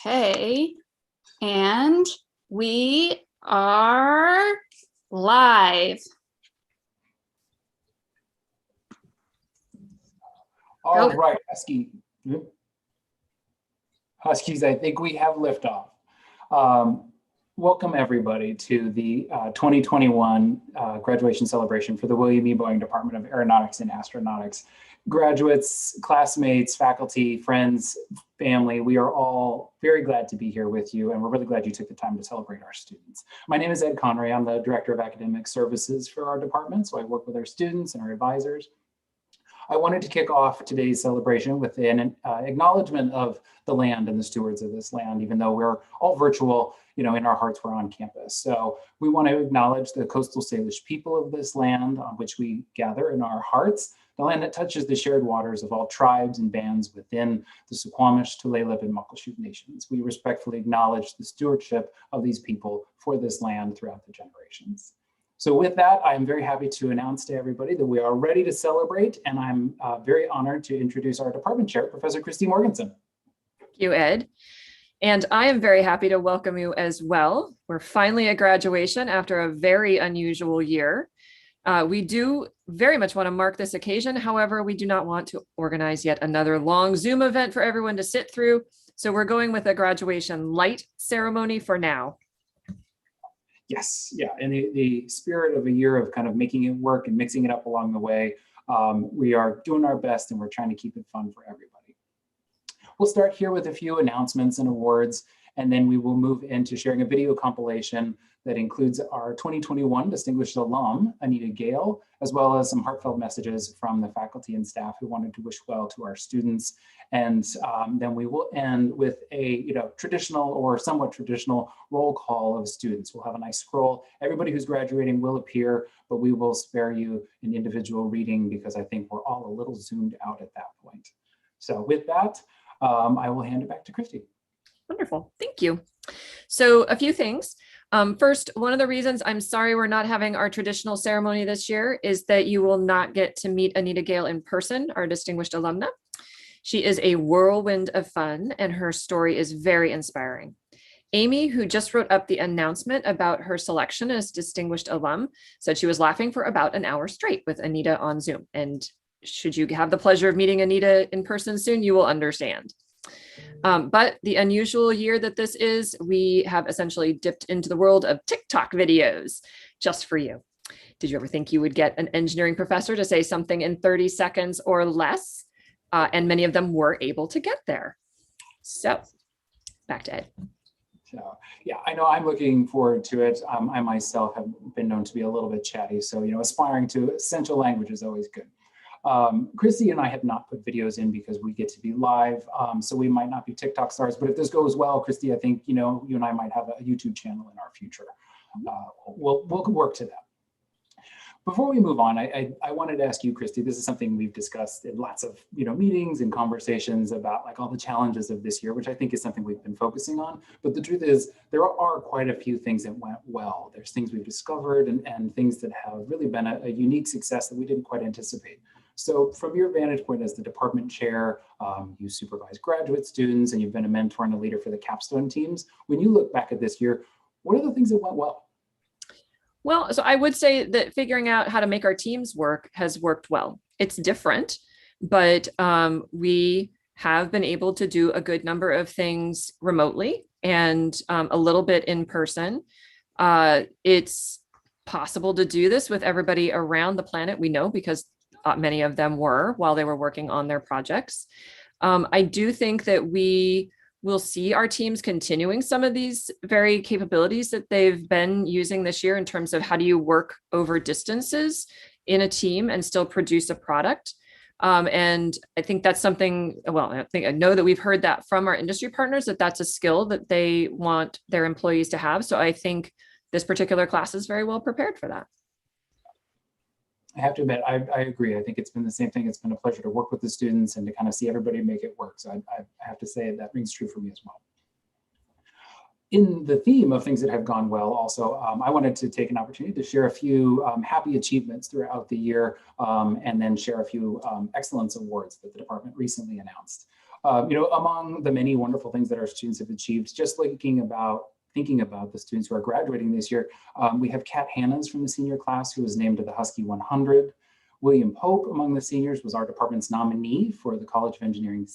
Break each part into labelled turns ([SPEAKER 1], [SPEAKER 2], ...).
[SPEAKER 1] Okay, and we are live.
[SPEAKER 2] All right, Huskies, I think we have liftoff. Welcome everybody to the 2021 graduation celebration for the William E. Boeing Department of Aeronautics and Astronautics. Graduates, classmates, faculty, friends, family, we are all very glad to be here with you, and we're really glad you took the time to celebrate our students. My name is Ed Connery. I'm the Director of Academic Services for our department, so I work with our students and our advisors. I wanted to kick off today's celebration with an acknowledgement of the land and the stewards of this land, even though we're all virtual, in our hearts, we're on campus. So we want to acknowledge the coastal Salish people of this land on which we gather in our hearts, the land that touches the shared waters of all tribes and bands within the Suquamish, Tulalip, and Muckleshoot nations. We respectfully acknowledge the stewardship of these people for this land throughout the generations. So with that, I'm very happy to announce to everybody that we are ready to celebrate, and I'm very honored to introduce our department chair, Professor Christy Morganson.
[SPEAKER 3] Thank you, Ed. And I am very happy to welcome you as well. We're finally at graduation after a very unusual year. We do very much want to mark this occasion. However, we do not want to organize yet another long Zoom event for everyone to sit through. So we're going with a graduation light ceremony for now.
[SPEAKER 2] Yes, yeah, in the spirit of a year of kind of making it work and mixing it up along the way, we are doing our best and we're trying to keep it fun for everybody. We'll start here with a few announcements and awards, and then we will move into sharing a video compilation that includes our 2021 Distinguished Alum, Anita Gale, as well as some heartfelt messages from the faculty and staff who wanted to wish well to our students. And then we will end with a traditional or somewhat traditional roll call of students. We'll have a nice scroll. Everybody who's graduating will appear, but we will spare you an individual reading because I think we're all a little zoomed out at that point. So with that, I will hand it back to Christy.
[SPEAKER 3] Wonderful, thank you. So a few things. First, one of the reasons I'm sorry we're not having our traditional ceremony this year is that you will not get to meet Anita Gale in person, our distinguished alumna. She is a whirlwind of fun and her story is very inspiring. Amy, who just wrote up the announcement about her selection as distinguished alum, said she was laughing for about an hour straight with Anita on Zoom. And should you have the pleasure of meeting Anita in person soon, you will understand. But the unusual year that this is, we have essentially dipped into the world of TikTok videos just for you. Did you ever think you would get an engineering professor to say something in 30 seconds or less? And many of them were able to get there. So back to Ed.
[SPEAKER 2] So yeah, I know I'm looking forward to it. I myself have been known to be a little bit chatty. So, aspiring to essential language is always good. Christy and I have not put videos in because we get to be live, so we might not be TikTok stars, but if this goes well, Christy, I think, you and I might have a YouTube channel in our future. We'll work to that. Before we move on, I wanted to ask you, Christy, this is something we've discussed in lots of, meetings and conversations about like all the challenges of this year, which I think is something we've been focusing on. But the truth is there are quite a few things that went well. There's things we've discovered and things that have really been a unique success that we didn't quite anticipate. So from your vantage point as the department chair, you supervise graduate students and you've been a mentor and a leader for the capstone teams. When you look back at this year, what are the things that went well?
[SPEAKER 3] Well, so I would say that figuring out how to make our teams work has worked well. It's different, but we have been able to do a good number of things remotely and a little bit in person. It's possible to do this with everybody around the planet, we know, because many of them were while they were working on their projects. I do think that we will see our teams continuing some of these very capabilities that they've been using this year in terms of how do you work over distances in a team and still produce a product. And I think that's something, well, I know that we've heard that from our industry partners, that that's a skill that they want their employees to have. So I think this particular class is very well prepared for that.
[SPEAKER 2] I have to admit, I agree. I think it's been the same thing. It's been a pleasure to work with the students and to kind of see everybody make it work. So I have to say that rings true for me as well. In the theme of things that have gone well, also, I wanted to take an opportunity to share a few happy achievements throughout the year and then share a few excellence awards that the department recently announced. Among the many wonderful things that our students have achieved, just thinking about the students who are graduating this year, we have Kat Hannas from the senior class who was named to the Husky 100. William Pope among the seniors was our department's nominee for the College of Engineering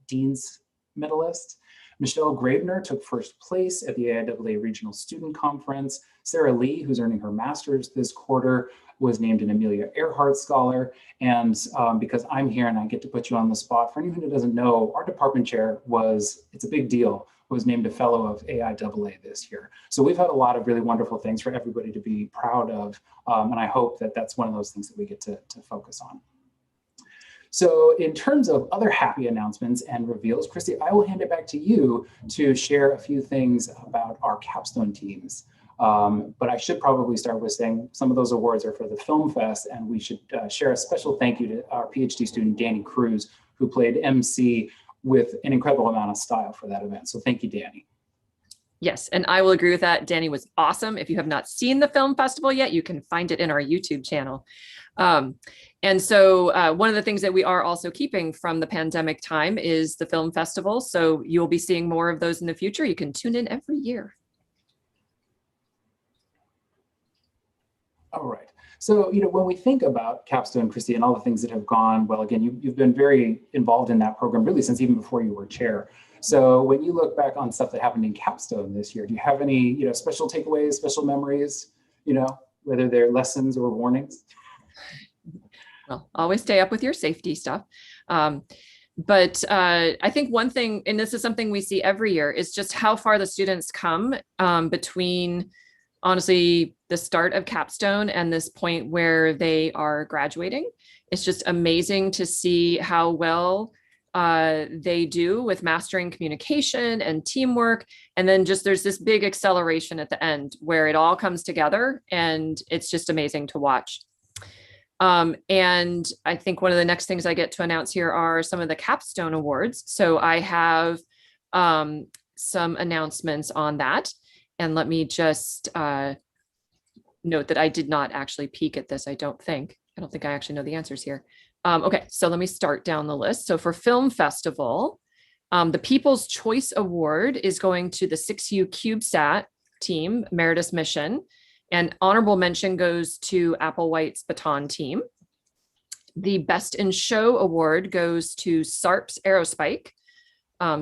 [SPEAKER 2] Dean's Medalist. Michelle Graebner took first place at the AIAA Regional Student Conference. Sarah Lee, who's earning her master's this quarter, was named an Amelia Earhart Scholar. And because I'm here and I get to put you on the spot, for anyone who doesn't know, our department chair it's a big deal, was named a fellow of AIAA this year. So we've had a lot of really wonderful things for everybody to be proud of. And I hope that that's one of those things that we get to focus on. So in terms of other happy announcements and reveals, Christy, I will hand it back to you to share a few things about our capstone teams. But I should probably start with saying some of those awards are for the Film Fest, and we should share a special thank you to our PhD student, Danny Cruz, who played MC with an incredible amount of style for that event. So thank you, Danny.
[SPEAKER 3] Yes, and I will agree with that. Danny was awesome. If you have not seen the film festival yet, you can find it in our YouTube channel. And so one of the things that we are also keeping from the pandemic time is the film festival. So you'll be seeing more of those in the future. You can tune in every year.
[SPEAKER 2] All right. So, when we think about Capstone, Christy, and all the things that have gone well, again, you've been very involved in that program really since even before you were chair. So when you look back on stuff that happened in Capstone this year, do you have any, special takeaways, special memories, whether they're lessons or warnings?
[SPEAKER 3] Well, always stay up with your safety stuff. But I think one thing, and this is something we see every year, is just how far the students come between, honestly, the start of Capstone and this point where they are graduating. It's just amazing to see how well they do with mastering communication and teamwork. And then just there's this big acceleration at the end where it all comes together, and it's just amazing to watch. And I think one of the next things I get to announce here are some of the Capstone Awards. So I have some announcements on that. And let me just note that I did not actually peek at this. I don't think I actually know the answers here. Okay, so let me start down the list. So for Film Festival, the People's Choice Award is going to the 6U CubeSat team, Emeritus Mission, and honorable mention goes to Applewhite's Baton team. The Best in Show Award goes to SARP's Aerospike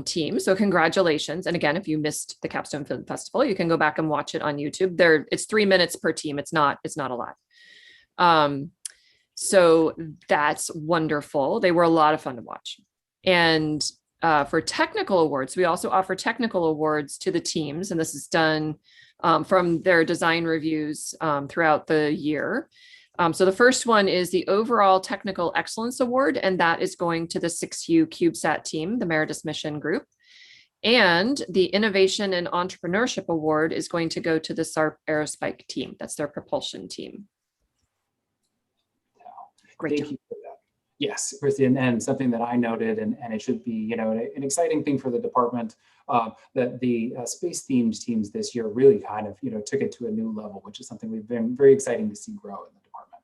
[SPEAKER 3] team. So congratulations. And again, if you missed the Capstone Film Festival, you can go back and watch it on YouTube. It's 3 minutes per team. It's not a lot. So that's wonderful. They were a lot of fun to watch. And for technical awards, we also offer technical awards to the teams. And this is done from their design reviews throughout the year. So the first one is the Overall Technical Excellence Award, and that is going to the 6U CubeSat team, the Emeritus Mission group. And the Innovation and Entrepreneurship Award is going to go to the SARP Aerospike team. That's their propulsion team. Great.
[SPEAKER 2] Thank you for that. Yes, Christy, and something that I noted, and it should be, an exciting thing for the department, that the space-themed teams this year really kind of, took it to a new level, which is something we've been very exciting to see grow in the department.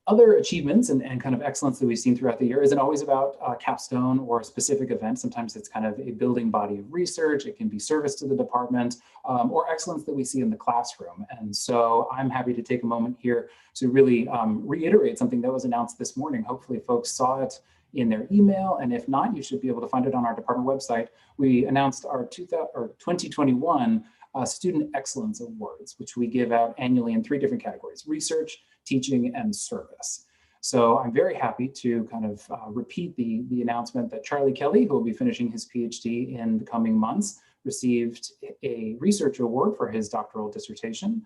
[SPEAKER 2] Other achievements and kind of excellence that we've seen throughout the year isn't always about capstone or a specific event. Sometimes it's kind of a building body of research. It can be service to the department or excellence that we see in the classroom. And so I'm happy to take a moment here to really reiterate something that was announced this morning. Hopefully folks saw it in their email, and if not, you should be able to find it on our department website. We announced our 2021 Student Excellence Awards, which we give out annually in 3 different categories: research, teaching, and service. So I'm very happy to kind of repeat the announcement that Charlie Kelly, who will be finishing his PhD in the coming months, received a research award for his doctoral dissertation.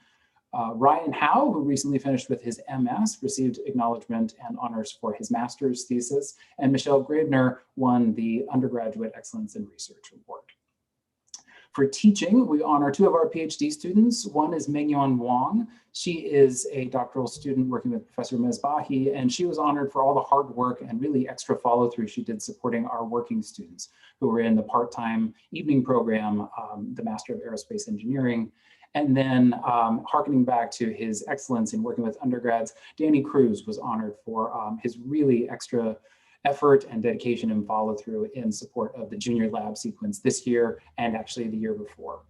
[SPEAKER 2] Ryan Howe, who recently finished with his MS, received acknowledgement and honors for his master's thesis. And Michelle Graebner won the Undergraduate Excellence in Research Award. For teaching, we honor 2 of our PhD students. One is Mengyon Wang. She is a doctoral student working with Professor Mesbahi, and she was honored for all the hard work and really extra follow-through she did supporting our working students who were in the part-time evening program, the Master of Aerospace Engineering. And then hearkening back to his excellence in working with undergrads, Danny Cruz was honored for his really extra effort and dedication and follow through in support of the junior lab sequence this year and actually the year before.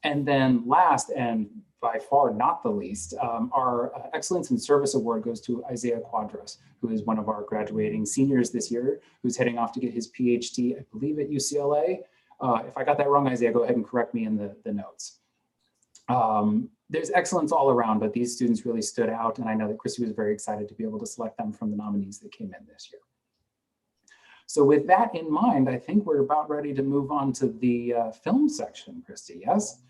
[SPEAKER 2] And then last, and by far not the least, our Excellence in Service Award goes to Isaiah Quadros, who is one of our graduating seniors this year, who's heading off to get his PhD, I believe at UCLA. If I got that wrong, Isaiah, go ahead and correct me in the notes. There's excellence all around, but these students really stood out, and I know that Christy was very excited to be able to select them from the nominees that came in this year. So with that in mind, I think we're about ready to move on to the film section, Christy, yes?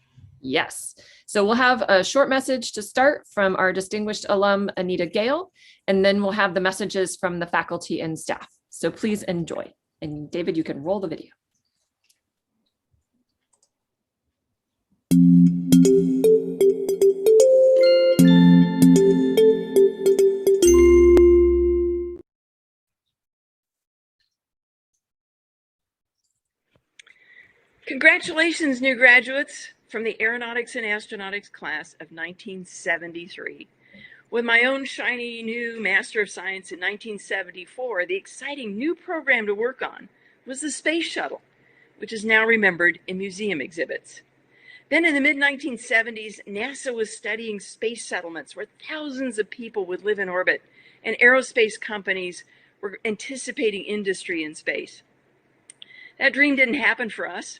[SPEAKER 3] Yes. So we'll have a short message to start from our distinguished alum, Anita Gale, and then we'll have the messages from the faculty and staff. So please enjoy. And David, you can roll the video.
[SPEAKER 4] Congratulations, new graduates from the Aeronautics and Astronautics class of 1973. With my own shiny new Master of Science in 1974, the exciting new program to work on was the Space Shuttle, which is now remembered in museum exhibits. Then in the mid-1970s, NASA was studying space settlements where thousands of people would live in orbit, and aerospace companies were anticipating industry in space. That dream didn't happen for us.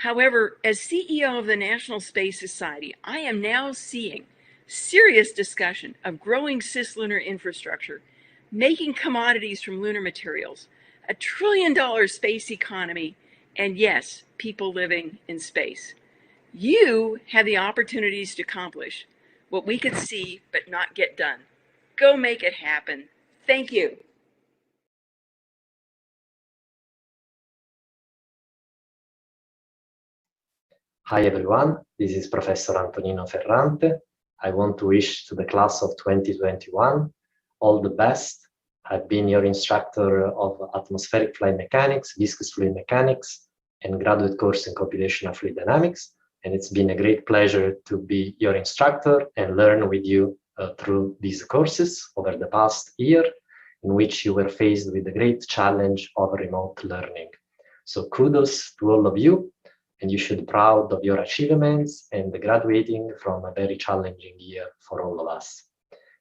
[SPEAKER 4] However, as CEO of the National Space Society, I am now seeing serious discussion of growing cislunar infrastructure, making commodities from lunar materials, a $1 trillion space economy, and yes, people living in space. You have the opportunities to accomplish what we could see but not get done. Go make it happen. Thank you.
[SPEAKER 5] Hi everyone, this is Professor Antonino Ferrante. I want to wish to the class of 2021 all the best. I've been your instructor of atmospheric fluid mechanics, viscous fluid mechanics, and graduate course in computational fluid dynamics. And it's been a great pleasure to be your instructor and learn with you through these courses over the past year, in which you were faced with the great challenge of remote learning. So kudos to all of you. And you should be proud of your achievements and graduating from a very challenging year for all of us.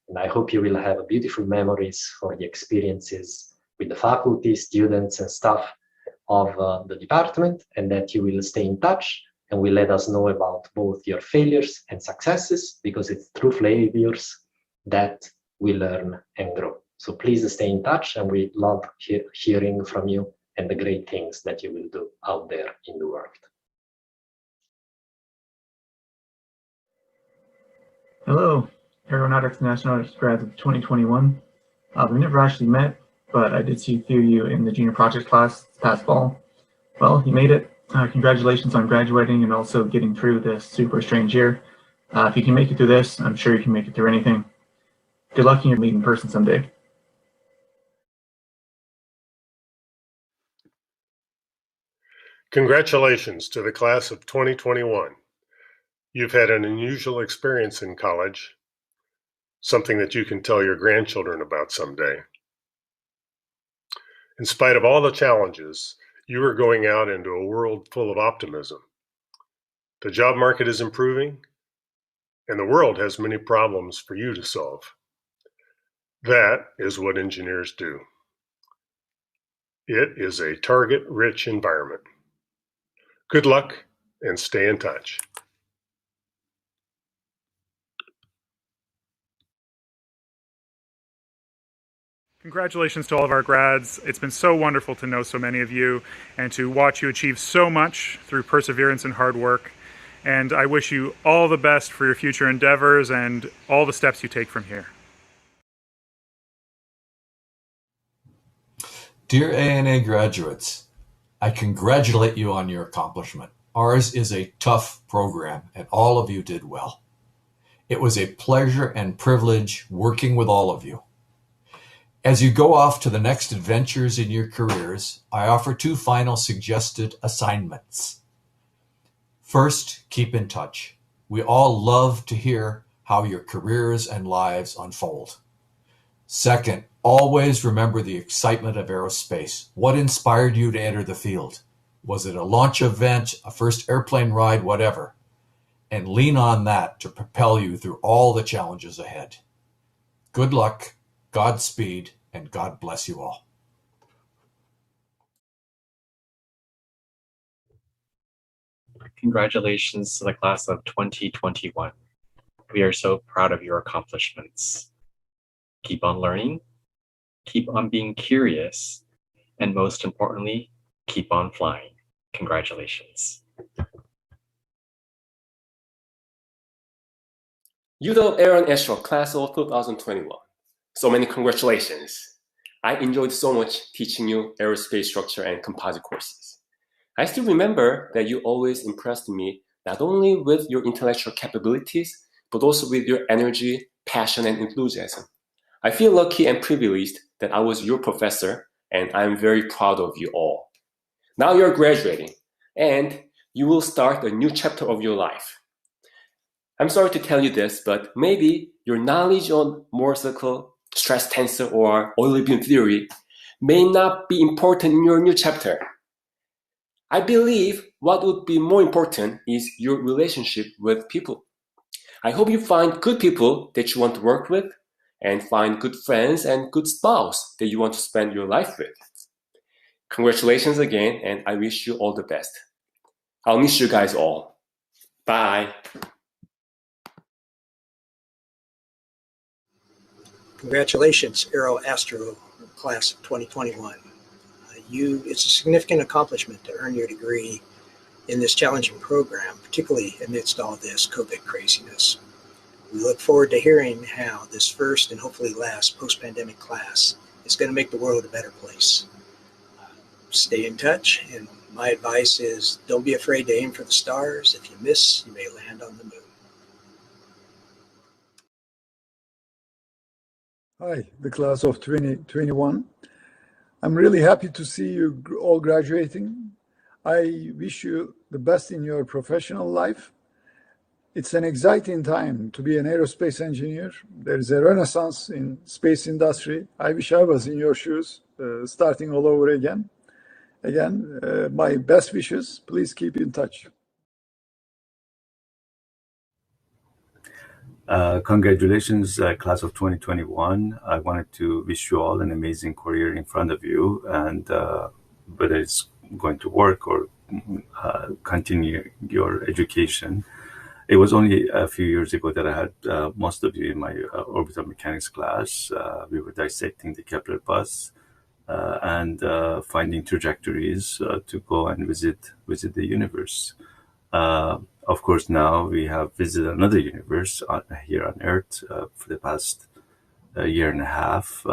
[SPEAKER 5] And I hope you will have beautiful memories for the experiences with the faculty, students, and staff of the department, and that you will stay in touch and will let us know about both your failures and successes, because it's through failures that we learn and grow. So please stay in touch, and we love hearing from you and the great things that you will do out there in the world.
[SPEAKER 6] Hello, Aeronautics and Astronautics grads of 2021. We never actually met, but I did see a few of you in the junior project class this past fall. Well, you made it. Congratulations on graduating and also getting through this super strange year. If you can make it through this, I'm sure you can make it through anything. Good luck in your meet in person someday.
[SPEAKER 7] Congratulations to the class of 2021. You've had an unusual experience in college, something that you can tell your grandchildren about someday. In spite of all the challenges, you are going out into a world full of optimism. The job market is improving, and the world has many problems for you to solve. That is what engineers do. It is a target-rich environment. Good luck and stay in touch.
[SPEAKER 8] Congratulations to all of our grads. It's been so wonderful to know so many of you and to watch you achieve so much through perseverance and hard work. And I wish you all the best for your future endeavors and all the steps you take from here.
[SPEAKER 9] Dear A&A graduates, I congratulate you on your accomplishment. Ours is a tough program, and all of you did well. It was a pleasure and privilege working with all of you. As you go off to the next adventures in your careers, I offer 2 final suggested assignments. First, keep in touch. We all love to hear how your careers and lives unfold. Second, always remember the excitement of aerospace. What inspired you to enter the field? Was it a launch event, a first airplane ride, whatever? And lean on that to propel you through all the challenges ahead. Good luck, Godspeed, and God bless you all.
[SPEAKER 10] Congratulations to the class of 2021. We are so proud of your accomplishments. Keep on learning, keep on being curious, and most importantly, keep on flying. Congratulations.
[SPEAKER 11] Youth Air and Astro class of 2021. So many congratulations. I enjoyed so much teaching you aerospace structure and composite courses. I still remember that you always impressed me not only with your intellectual capabilities, but also with your energy, passion, and enthusiasm. I feel lucky and privileged that I was your professor, and I'm very proud of you all. Now you're graduating, and you will start a new chapter of your life. I'm sorry to tell you this, but maybe your knowledge on Moore circle, stress tensor, or oil beam theory may not be important in your new chapter. I believe what would be more important is your relationship with people. I hope you find good people that you want to work with and find good friends and good spouse that you want to spend your life with. Congratulations again, and I wish you all the best. I'll miss you guys all. Bye.
[SPEAKER 12] Congratulations, Aero Astro class of 2021. It's a significant accomplishment to earn your degree in this challenging program, particularly amidst all this COVID craziness. We look forward to hearing how this first and hopefully last post-pandemic class is going to make the world a better place. Stay in touch, and my advice is don't be afraid to aim for the stars. If you miss, you may land on the moon.
[SPEAKER 13] Hi, the class of 2021. I'm really happy to see you all graduating. I wish you the best in your professional life. It's an exciting time to be an aerospace engineer. There is a renaissance in space industry. I wish I was in your shoes, starting all over again. Again, my best wishes. Please keep in touch.
[SPEAKER 14] Congratulations, class of 2021. I wanted to wish you all an amazing career in front of you, and whether it's going to work or continue your education. It was only a few years ago that I had most of you in my orbital mechanics class. We were dissecting the Kepler bus and finding trajectories to go and visit the universe. Of course, now we have visited another universe here on Earth for the past year and a half.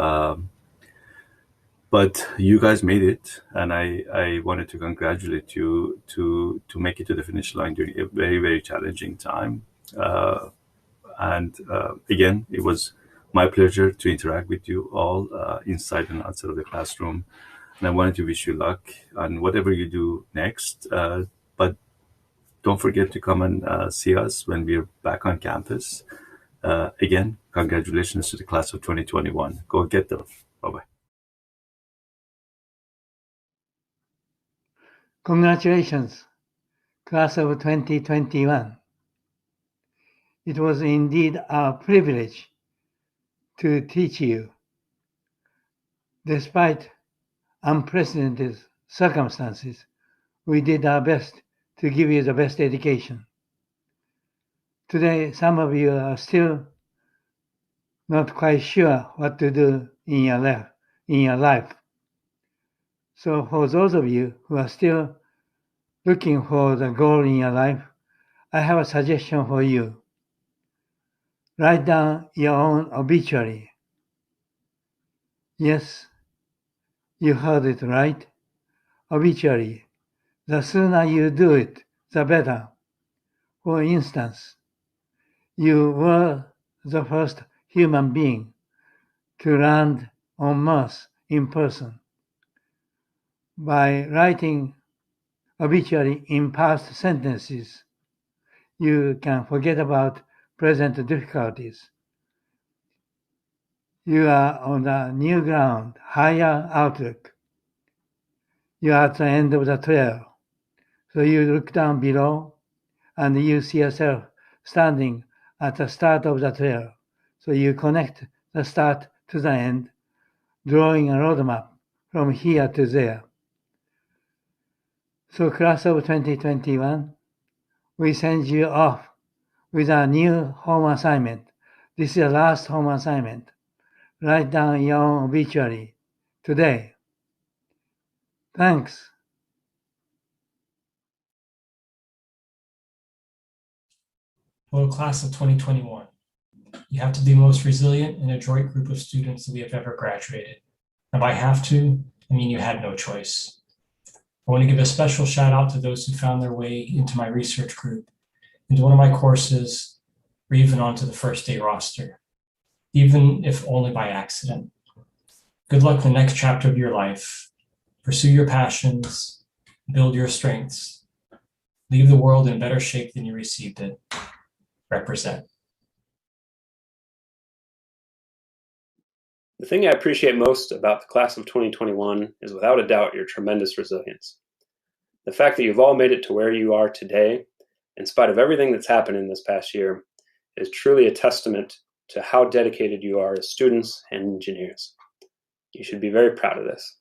[SPEAKER 14] But you guys made it, and I wanted to congratulate you to make it to the finish line during a very, very challenging time. Again, it was my pleasure to interact with you all inside and outside of the classroom. And I wanted to wish you luck on whatever you do next. But don't forget to come and see us when we're back on campus. Again, congratulations to the class of 2021. Go get them. Bye-bye.
[SPEAKER 15] Congratulations, class of 2021. It was indeed our privilege to teach you. Despite unprecedented circumstances, we did our best to give you the best education. Today, some of you are still not quite sure what to do in your life. So for those of you who are still looking for the goal in your life, I have a suggestion for you. Write down your own obituary. Yes, you heard it right. Obituary. The sooner you do it, the better. For instance, you were the first human being to land on Mars in person. By writing obituary in past sentences, you can forget about present difficulties. You are on the new ground, higher outlook. You are at the end of the trail. So you look down below and you see yourself standing at the start of the trail. So you connect the start to the end, drawing a roadmap from here to there. So class of 2021, we send you off with a new home assignment. This is the last home assignment. Write down your own obituary today. Thanks.
[SPEAKER 16] Hello, class of 2021. You have to be the most resilient and adroit group of students that we have ever graduated. And by have to, I mean you had no choice. I want to give a special shout out to those who found their way into my research group, into one of my courses, or even onto the first day roster, even if only by accident. Good luck in the next chapter of your life. Pursue your passions, build your strengths, leave the world in better shape than you received it. Represent.
[SPEAKER 17] The thing I appreciate most about the class of 2021 is without a doubt your tremendous resilience. The fact that you've all made it to where you are today, in spite of everything that's happened in this past year, is truly a testament to how dedicated you are as students and engineers. You should be very proud of this.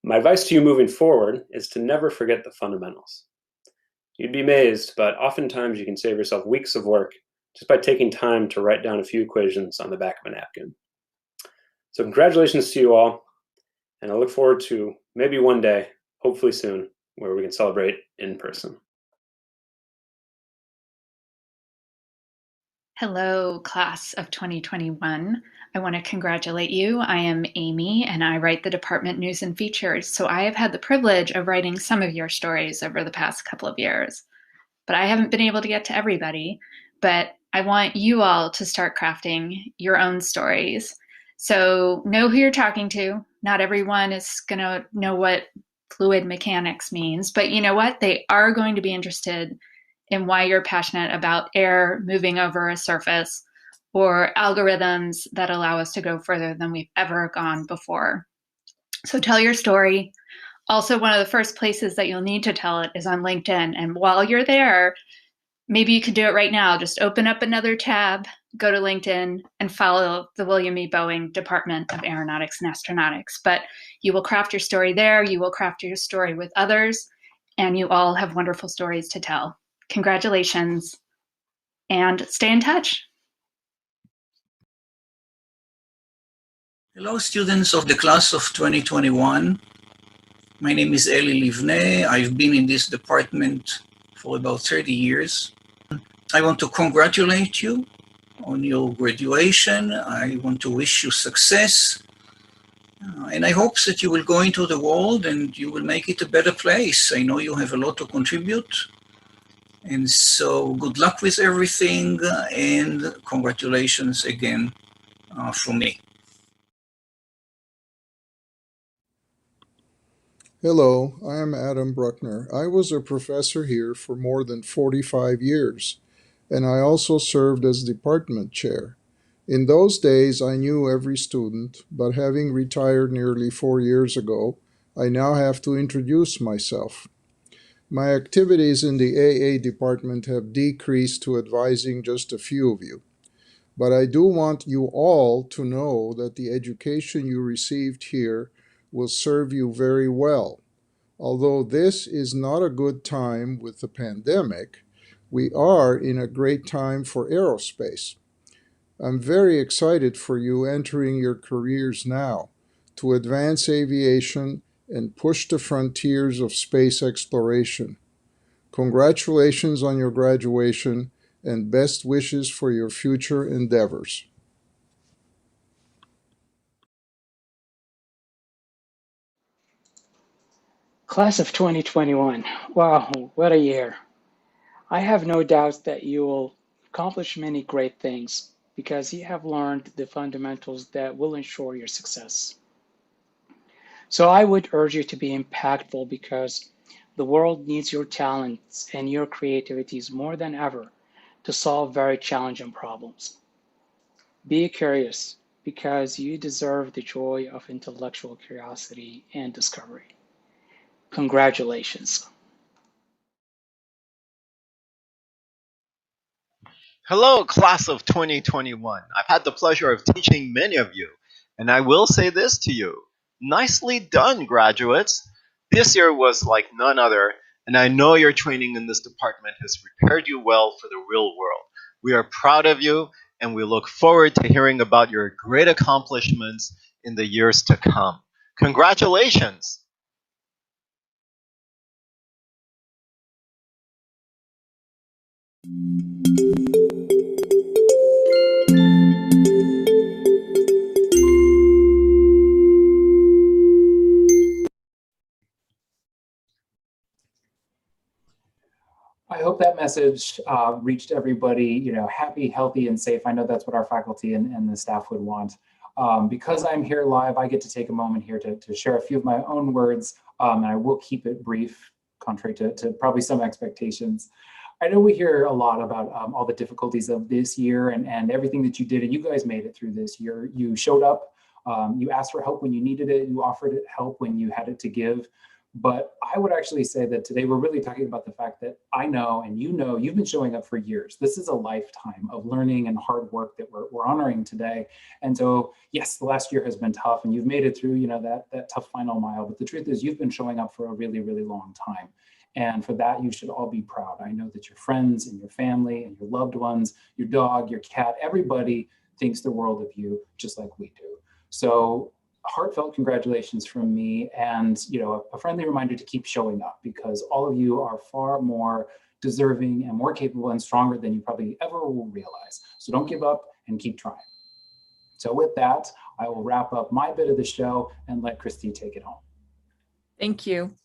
[SPEAKER 17] My advice to you moving forward is to never forget the fundamentals. You'd be amazed, but oftentimes you can save yourself weeks of work just by taking time to write down a few equations on the back of a napkin. So congratulations to you all, and I look forward to maybe one day, hopefully soon, where we can celebrate in person.
[SPEAKER 1] Hello, class of 2021. I want to congratulate you. I am Amy, and I write the department news and features. So I have had the privilege of writing some of your stories over the past couple of years, but I haven't been able to get to everybody. But I want you all to start crafting your own stories. So know who you're talking to. Not everyone is going to know what fluid mechanics means, but you know what? They are going to be interested in why you're passionate about air moving over a surface or algorithms that allow us to go further than we've ever gone before. So tell your story. Also, one of the first places that you'll need to tell it is on LinkedIn. And while you're there, maybe you could do it right now. Just open up another tab, go to LinkedIn, and follow the William E. Boeing Department of Aeronautics and Astronautics. But you will craft your story there. You will craft your story with others, and you all have wonderful stories to tell. Congratulations, and stay in touch.
[SPEAKER 18] Hello, students of the class of 2021. My name is Eli Livne. I've been in this department for about 30 years. I want to congratulate you on your graduation. I want to wish you success. And I hope that you will go into the world and you will make it a better place. I know you have a lot to contribute. And so good luck with everything, and congratulations again from me.
[SPEAKER 19] Hello, I am Adam Bruckner. I was a professor here for more than 45 years, and I also served as department chair. In those days, I knew every student, but having retired nearly 4 years ago, I now have to introduce myself. My activities in the AA department have decreased to advising just a few of you. But I do want you all to know that the education you received here will serve you very well. Although this is not a good time with the pandemic, we are in a great time for aerospace. I'm very excited for you entering your careers now to advance aviation and push the frontiers of space exploration. Congratulations on your graduation and best wishes for your future endeavors.
[SPEAKER 20] Class of 2021. Wow, what a year. I have no doubts that you will accomplish many great things because you have learned the fundamentals that will ensure your success. So I would urge you to be impactful because the world needs your talents and your creativities more than ever to solve very challenging problems. Be curious, because you deserve the joy of intellectual curiosity and discovery. Congratulations.
[SPEAKER 21] Hello, class of 2021. I've had the pleasure of teaching many of you, and I will say this to you. Nicely done, graduates. This year was like none other, and I know your training in this department has prepared you well for the real world. We are proud of you, and we look forward to hearing about your great accomplishments in the years to come. Congratulations!
[SPEAKER 2] I hope that message reached everybody, happy, healthy, and safe. I know that's what our faculty and the staff would want. Because I'm here live, I get to take a moment here to share a few of my own words, and I will keep it brief, contrary to probably some expectations. I know we hear a lot about all the difficulties of this year and everything that you did, and you guys made it through this year. You showed up, you asked for help when you needed it, you offered help when you had it to give. But I would actually say that today we're really talking about the fact that I know, and you've been showing up for years. This is a lifetime of learning and hard work that we're honoring today. And so, yes, the last year has been tough and you've made it through, that tough final mile. But the truth is you've been showing up for a really, really long time. And for that, you should all be proud. I know that your friends and your family and your loved ones, your dog, your cat, everybody thinks the world of you just like we do. So heartfelt congratulations from me, and a friendly reminder to keep showing up, because all of you are far more deserving and more capable and stronger than you probably ever will realize. So don't give up and keep trying. So with that, I will wrap up my bit of the show and let Christy take it home.
[SPEAKER 3] Thank you.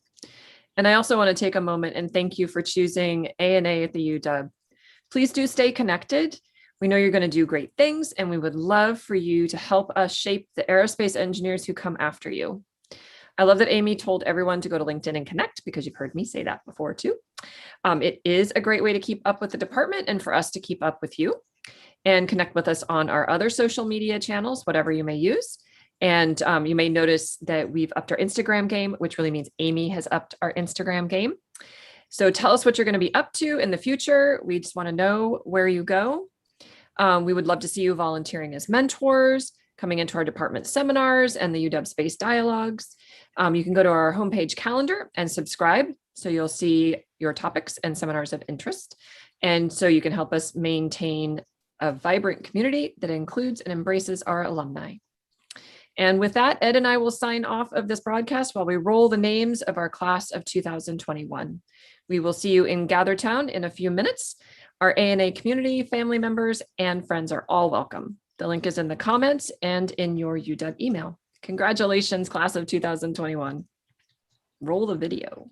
[SPEAKER 3] And I also want to take a moment and thank you for choosing A&A at the UW. Please do stay connected. We know you're going to do great things, and we would love for you to help us shape the aerospace engineers who come after you. I love that Amy told everyone to go to LinkedIn and connect, because you've heard me say that before too. It is a great way to keep up with the department and for us to keep up with you, and connect with us on our other social media channels, whatever you may use. And you may notice that we've upped our Instagram game, which really means Amy has upped our Instagram game. So tell us what you're going to be up to in the future. We just want to know where you go. We would love to see you volunteering as mentors, coming into our department seminars and the UW Space Dialogues. You can go to our homepage calendar and subscribe, so you'll see your topics and seminars of interest. And so you can help us maintain a vibrant community that includes and embraces our alumni. And with that, Ed and I will sign off of this broadcast while we roll the names of our class of 2021. We will see you in Gathertown in a few minutes. Our A&A community, family members, and friends are all welcome. The link is in the comments and in your UW email. Congratulations, class of 2021. Roll the video.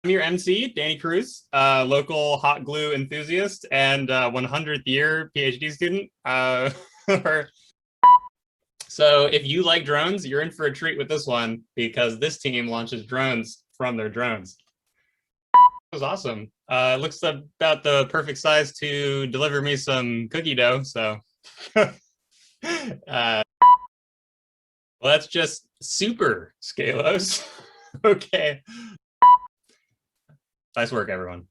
[SPEAKER 4] I'm your MC, Danny Cruz, local hot glue enthusiast and 100th year PhD student. So if you like drones, you're in for a treat with this one because this team launches drones from their drones. It was awesome. It looks about the perfect size to deliver me some cookie dough. So, well, that's just super, Scalos. Okay. Nice work, everyone.